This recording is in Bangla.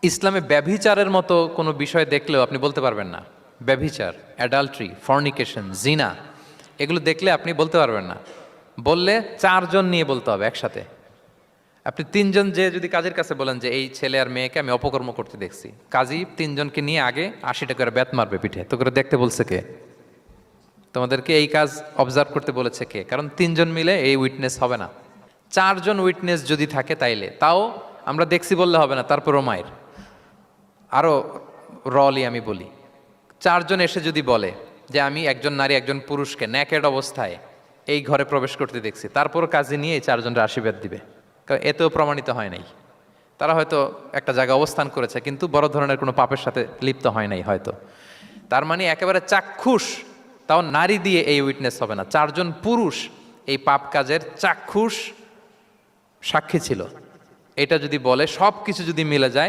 ইসলামে ব্যভিচারের মতো কোনো বিষয় দেখলেও আপনি বলতে পারবেন না। ব্যভিচার, অ্যাডাল্ট্রি, ফর্নিকেশন, জিনা, এগুলো দেখলে আপনি বলতে পারবেন না। বললে চারজন নিয়ে বলতে হবে একসাথে। আপনি তিনজন যে যদি কাজের কাছে বলেন যে এই ছেলে আর মেয়েকে আমি অপকর্ম করতে দেখছি, কাজী তিনজনকে নিয়ে আগে 80 টাকা করে ব্যাত মারবে পিঠে। তো করে দেখতে বলছে কে? তোমাদেরকে এই কাজ অবজার্ভ করতে বলেছে কে? কারণ তিনজন মিলে এই উইটনেস হবে না। চারজন উইটনেস যদি থাকে তাইলে তাও আমরা দেখছি বললে হবে না, তারপরও মায়ের। আরও রলি আমি বলি, চারজন এসে যদি বলে যে আমি একজন নারী একজন পুরুষকে ন্যাকেড অবস্থায় এই ঘরে প্রবেশ করতে দেখছি, তারপর কাজে নিয়ে এই চারজনের আশীর্বাদ দিবে, কারণ এতেও প্রমাণিত হয় নাই। তারা হয়তো একটা জায়গায় অবস্থান করেছে কিন্তু বড় ধরনের কোনো পাপের সাথে লিপ্ত হয় নাই হয়তো। তার মানে একেবারে চাক্ষুষ, তাও নারী দিয়ে এই উইটনেস হবে না, চারজন পুরুষ এই পাপ কাজের চাক্ষুষ সাক্ষী ছিল, এটা যদি বলে সব কিছু যদি মিলে যায়